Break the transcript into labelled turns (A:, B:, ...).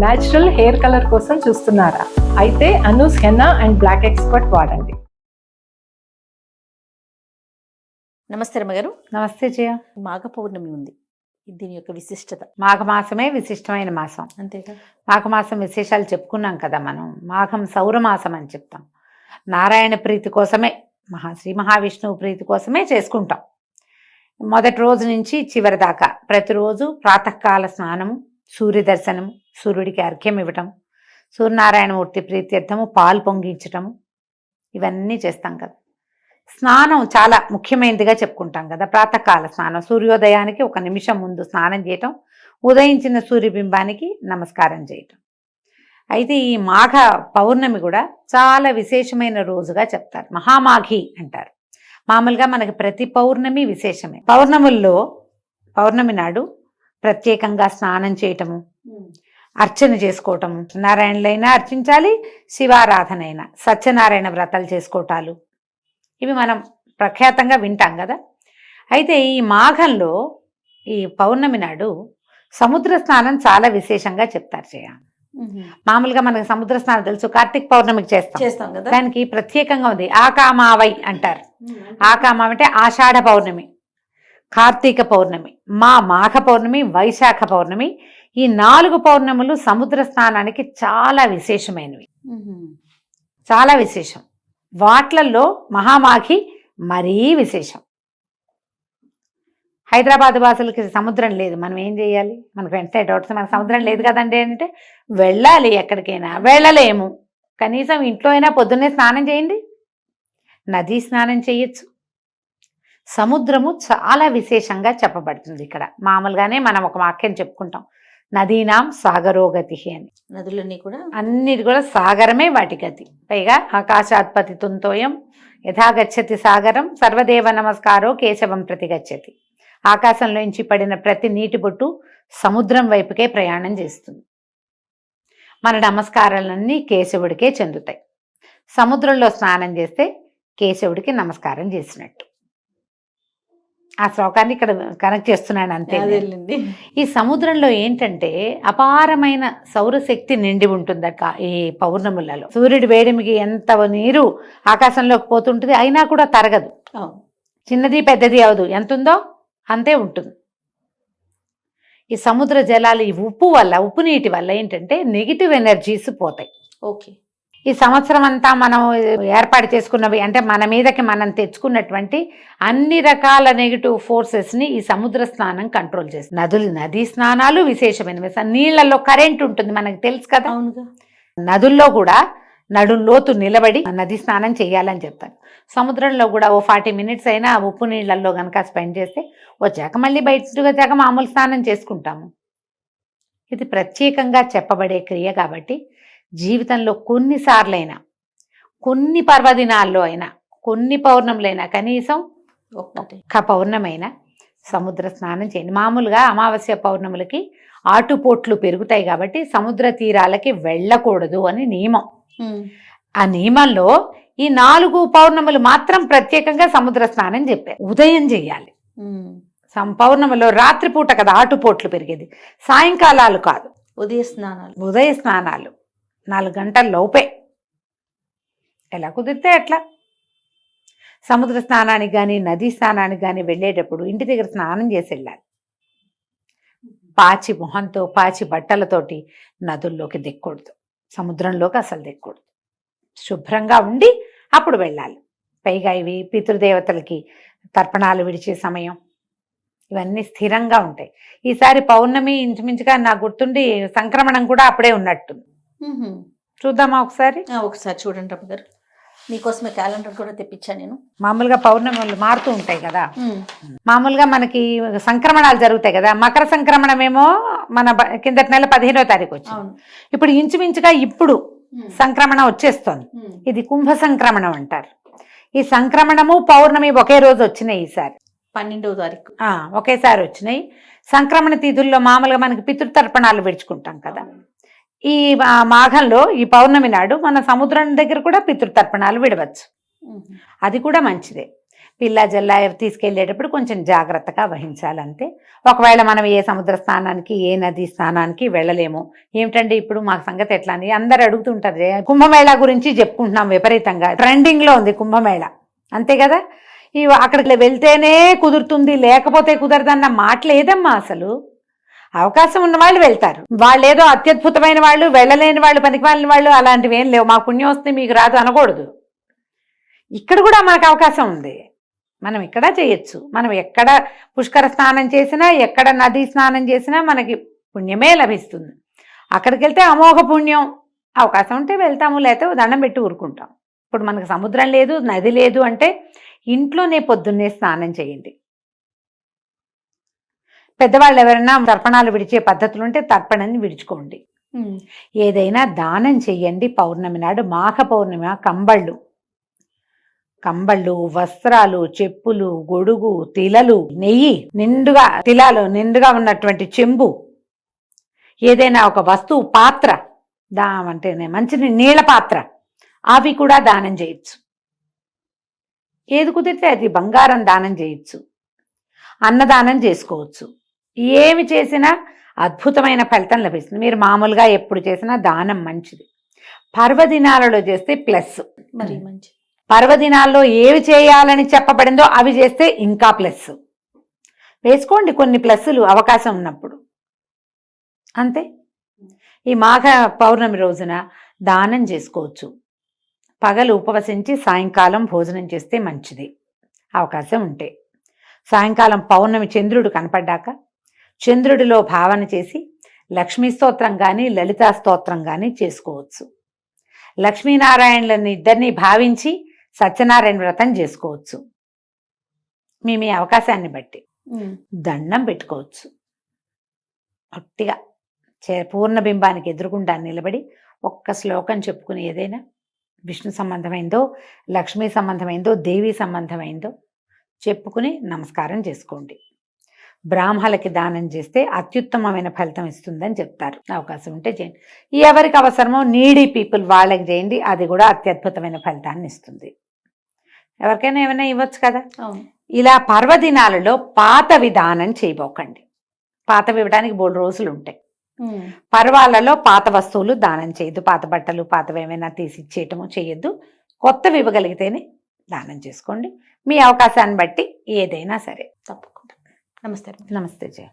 A: Natural hair colour కోసం చూస్తున్నారా? అయితే Anoos henna and black expert వాడండి.
B: నమస్తే రమ్మగారు.
A: నమస్తే జయ.
B: మాఘ పౌర్ణమి ఉంది, దీని యొక్క విశిష్టత.
C: మాఘమాసమే విశిష్టమైన మాసం.
B: అంతేగా,
C: మాఘమాసం విశేషాలు చెప్పుకున్నాం కదా మనం. మాఘం సౌరమాసం అని చెప్తాం. నారాయణ ప్రీతి కోసమే, శ్రీ మహావిష్ణువు ప్రీతి కోసమే చేసుకుంటాం. మొదటి రోజు నుంచి చివరి దాకా ప్రతిరోజు ప్రాతకాల స్నానము, సూర్య దర్శనము, సూర్యుడికి అర్ఘ్యం ఇవ్వటం, సూర్యనారాయణమూర్తి ప్రీత్యర్థము పాలు పొంగించటము, ఇవన్నీ చేస్తాం కదా. స్నానం చాలా ముఖ్యమైనదిగా చెప్పుకుంటాం కదా. ప్రాతకాల స్నానం, సూర్యోదయానికి 1 నిమిషం ముందు స్నానం చేయటం, ఉదయించిన సూర్యబింబానికి నమస్కారం చేయటం. అయితే ఈ మాఘ పౌర్ణమి కూడా చాలా విశేషమైన రోజుగా చెప్తారు. మహామాఘి అంటారు. మామూలుగా మనకి ప్రతి పౌర్ణమి విశేషమే. పౌర్ణమి నాడు ప్రత్యేకంగా స్నానం చేయటము, అర్చన చేసుకోవటము, నారాయణులైనా అర్చించాలి, శివారాధన అయినా, సత్యనారాయణ వ్రతాలు చేసుకోవటాలు, ఇవి మనం ప్రఖ్యాతంగా వింటాం కదా. అయితే ఈ మాఘంలో ఈ పౌర్ణమి నాడు సముద్ర స్నానం చాలా విశేషంగా చెప్తారు చేయ. మామూలుగా మనకి సముద్ర స్నానం తెలుసు, కార్తీక పౌర్ణమికి చేస్తాం కదా. దానికి ప్రత్యేకంగా ఉంది. ఆకామావై అంటారు. ఆకామ అంటే ఆషాఢ పౌర్ణమి, కార్తీక పౌర్ణమి, మాఘ పౌర్ణమి, వైశాఖ పౌర్ణమి, ఈ 4 పౌర్ణములు సముద్ర స్నానానికి చాలా విశేషమైనవి. చాలా విశేషం. వాట్లల్లో మహామాఘి మరీ విశేషం. హైదరాబాద్ వాసులకి సముద్రం లేదు, మనం ఏం చేయాలి? మనకు వెంటనే డౌట్స్, మనకు సముద్రం లేదు కదండి అంటే వెళ్ళాలి. ఎక్కడికైనా వెళ్ళలేము, కనీసం ఇంట్లో అయినా పొద్దున్నే స్నానం చేయండి, నదీ స్నానం చేయొచ్చు. సముద్రము చాలా విశేషంగా చెప్పబడుతుంది ఇక్కడ. మామూలుగానే మనం ఒక వాక్యం చెప్పుకుంటాం, నదీనాం సాగరోగతి అని.
B: నదులన్నీ కూడా,
C: అన్నిటి కూడా సాగరమే వాటి గతి. పైగా ఆకాశాత్పతి తుంతోయం యథాగచ్చతి సాగరం సర్వదేవ నమస్కారో కేశవం ప్రతి గచ్చతి. ఆకాశంలోంచి పడిన ప్రతి నీటి బొట్టు సముద్రం వైపుకే ప్రయాణం చేస్తుంది. మన నమస్కారాలన్నీ కేశవుడికే చెందుతాయి. సముద్రంలో స్నానం చేస్తే కేశవుడికి నమస్కారం చేసినట్టు. ఆ శ్లోకాన్ని ఇక్కడ కనెక్ట్ చేస్తున్నాను అంతే. ఈ సముద్రంలో ఏంటంటే అపారమైన సౌరశక్తి నిండి ఉంటుందట ఈ పౌర్ణములలో. సూర్యుడి వేడిమికి ఎంత నీరు ఆకాశంలోకి పోతుంటుంది, అయినా కూడా తరగదు. చిన్నది పెద్దది అవదు, ఎంత ఉందో అంతే ఉంటుంది. ఈ సముద్ర జలాలు ఈ ఉప్పు నీటి వల్ల ఏంటంటే నెగిటివ్ ఎనర్జీస్ పోతాయి.
B: ఓకే.
C: ఈ సంవత్సరం అంతా మనం ఏర్పాటు చేసుకున్నవి అంటే మన మీదకి మనం తెచ్చుకున్నటువంటి అన్ని రకాల నెగిటివ్ ఫోర్సెస్ని ఈ సముద్ర స్నానం కంట్రోల్ చేస్తుంది. నదీ స్నానాలు విశేషమైనవి. నీళ్లలో కరెంట్ ఉంటుంది, మనకు తెలుసు కదా. నదుల్లో కూడా నడుంలోతు నిలబడి నదీ స్నానం చేయాలని చెప్తారు. సముద్రంలో కూడా ఓ 40 మినిట్స్ అయినా ఉప్పు నీళ్లలో కనుక స్పెండ్ చేస్తే వచ్చాక మళ్ళీ బయటకు వచ్చాక మామూలు స్నానం చేసుకుంటాము. ఇది ప్రత్యేకంగా చెప్పబడే క్రియ కాబట్టి జీవితంలో కొన్నిసార్లైనా, కొన్ని పర్వదినాల్లో అయినా, కొన్ని పౌర్ణములైనా, కనీసం ఒక్క పౌర్ణమైనా సముద్ర స్నానం చేయండి. మామూలుగా అమావాస్య పౌర్ణములకి ఆటుపోట్లు పెరుగుతాయి కాబట్టి సముద్ర తీరాలకి వెళ్ళకూడదు అని నియమం. ఆ నియమంలో ఈ 4 పౌర్ణములు మాత్రం ప్రత్యేకంగా సముద్ర స్నానం చెప్పారు. ఉదయం చేయాలి. పౌర్ణమిలో రాత్రిపూట కదా ఆటుపోట్లు పెరిగేది, సాయంకాలాలు కాదు. ఉదయ స్నానాలు 4 గంటల లోపే, ఎలా కుదిరితే అట్లా. సముద్ర స్నానానికి కానీ నదీ స్నానానికి కానీ వెళ్ళేటప్పుడు ఇంటి దగ్గర స్నానం చేసి వెళ్ళాలి. పాచి మొహంతో, పాచి బట్టలతోటి నదుల్లోకి దిక్కకూడదు, సముద్రంలోకి అసలు దిక్కకూడదు. శుభ్రంగా ఉండి అప్పుడు వెళ్ళాలి. పైగా ఇవి పితృదేవతలకి తర్పణాలు విడిచే సమయం, ఇవన్నీ స్థిరంగా ఉంటాయి. ఈసారి పౌర్ణమి ఇంచుమించుగా నాకు గుర్తుండి సంక్రమణం కూడా అప్పుడే ఉన్నట్టుంది. చూద్దామా ఒకసారి?
B: ఒకసారి చూడండి రమ్మ గారు, మీకోసమే క్యాలెండర్ కూడా తెప్పించాను నేను.
C: మామూలుగా పౌర్ణములు మారుతూ ఉంటాయి కదా. మామూలుగా మనకి సంక్రమణాలు జరుగుతాయి కదా. మకర సంక్రమణం ఏమో మన కిందటి నెల 15వ తారీఖు వచ్చింది. ఇప్పుడు ఇంచుమించుగా ఇప్పుడు సంక్రమణం వచ్చేస్తోంది. ఇది కుంభ సంక్రమణం అంటారు. ఈ సంక్రమణము పౌర్ణమి ఒకే రోజు వచ్చినాయి. ఈసారి
B: 12వ తారీఖు
C: ఒకేసారి వచ్చినాయి. సంక్రమణ తిథుల్లో మామూలుగా మనకి పితృతర్పణాలు విడుచుకుంటాం కదా. ఈ మాఘంలో ఈ పౌర్ణమి నాడు మన సముద్రం దగ్గర కూడా పితృతర్పణాలు విడవచ్చు. అది కూడా మంచిదే. పిల్ల జల్ల తీసుకెళ్ళేటప్పుడు కొంచెం జాగ్రత్తగా వహించాలంతే. ఒకవేళ మనం ఏ సముద్ర స్నానానికి ఏ నది స్నానానికి వెళ్ళలేము, ఏమిటండి ఇప్పుడు మాకు సంగతి ఎట్లా అని అందరు అడుగుతుంటారు. కుంభమేళా గురించి చెప్పుకుంటున్నాం, విపరీతంగా ట్రెండింగ్లో ఉంది కుంభమేళా, అంతే కదా. అక్కడికి వెళ్తేనే కుదురుతుంది లేకపోతే కుదరదన్న మాట లేదమ్మా. అసలు అవకాశం ఉన్న వాళ్ళు వెళ్తారు, వాళ్ళు ఏదో అత్యద్భుతమైన వాళ్ళు, వెళ్ళలేని వాళ్ళు, పనికిమాలిన వాళ్ళు అలాంటివి ఏం లేవు. మాకు పుణ్యం వస్తే మీకు రాదు అనకూడదు. ఇక్కడ కూడా మనకు అవకాశం ఉంది, మనం ఇక్కడ చేయొచ్చు. మనం ఎక్కడ పుష్కర స్నానం చేసినా, ఎక్కడ నదీ స్నానం చేసినా మనకి పుణ్యమే లభిస్తుంది. అక్కడికి వెళ్తే అమోఘ పుణ్యం. అవకాశం ఉంటే వెళ్తాము, లేకపోతే దండం పెట్టి ఊరుకుంటాం. ఇప్పుడు మనకు సముద్రం లేదు, నది లేదు అంటే ఇంట్లోనే పొద్దున్నే స్నానం చేయండి. పెద్దవాళ్ళు ఎవరైనా తర్పణాలు విడిచే పద్ధతులు ఉంటే తర్పణని విడుచుకోండి. ఏదైనా దానం చెయ్యండి. పౌర్ణమి నాడు, మాఘ పౌర్ణమి, కంబళ్ళు, వస్త్రాలు, చెప్పులు, గొడుగు, తిలలు, నెయ్యి నిండుగా, తిలాలు నిండుగా ఉన్నటువంటి చెంబు, ఏదైనా ఒక వస్తువు, పాత్ర, అంటే మంచి నీళ్ళ పాత్ర, అవి కూడా దానం చేయొచ్చు. ఏది కుదిరితే అది. బంగారం దానం చేయొచ్చు, అన్నదానం చేసుకోవచ్చు. ఏమి చేసినా అద్భుతమైన ఫలితం లభిస్తుంది. మీరు మామూలుగా ఎప్పుడు చేసినా దానం మంచిది. పర్వదినాలలో చేస్తే ప్లస్.
B: మరి మంచి
C: పర్వదినాల్లో ఏవి చేయాలని చెప్పబడిందో అవి చేస్తే ఇంకా ప్లస్. వేసుకోండి కొన్ని ప్లస్సులు అవకాశం ఉన్నప్పుడు, అంతే. ఈ మాఘ పౌర్ణమి రోజున దానం చేసుకోవచ్చు. పగలు ఉపవసించి సాయంకాలం భోజనం చేస్తే మంచిది అవకాశం ఉంటే. సాయంకాలం పౌర్ణమి చంద్రుడు కనపడ్డాక చంద్రుడిలో భావన చేసి లక్ష్మీ స్తోత్రం కానీ లలితా స్తోత్రం కానీ చేసుకోవచ్చు. లక్ష్మీనారాయణులని ఇద్దరిని భావించి సత్యనారాయణ వ్రతం చేసుకోవచ్చు. మీ అవకాశాన్ని బట్టి దండం పెట్టుకోవచ్చు. ఒట్టిగా పూర్ణబింబానికి ఎదురుగుండా నిలబడి ఒక్క శ్లోకం చెప్పుకుని, ఏదైనా విష్ణు సంబంధమైందో, లక్ష్మీ సంబంధమైందో, దేవీ సంబంధమైందో చెప్పుకుని నమస్కారం చేసుకోండి. బ్రాహ్మణులకి దానం చేస్తే అత్యుత్తమమైన ఫలితం ఇస్తుందని చెప్తారు. అవకాశం ఉంటే చేయండి. ఎవరికి అవసరమో నీడీ పీపుల్ వాళ్ళకి చేయండి, అది కూడా అత్యద్భుతమైన ఫలితాన్ని ఇస్తుంది. ఎవరికైనా ఏమైనా ఇవ్వచ్చు కదా. ఇలా పర్వదినాలలో పాత విధానం చేయబోకండి. పాతవి ఇవ్వడానికి 3 రోజులు ఉంటాయి. పర్వాలలో పాత వస్తువులు దానం చేయొద్దు. పాత బట్టలు, పాతవి ఏమైనా తీసి ఇచ్చేయటము చేయొద్దు. కొత్తవి ఇవ్వగలిగితేనే దానం చేసుకోండి. మీ అవకాశాన్ని బట్టి ఏదైనా సరే.
B: తప్పకుండా. నమస్తే.
C: నమస్తే జయ.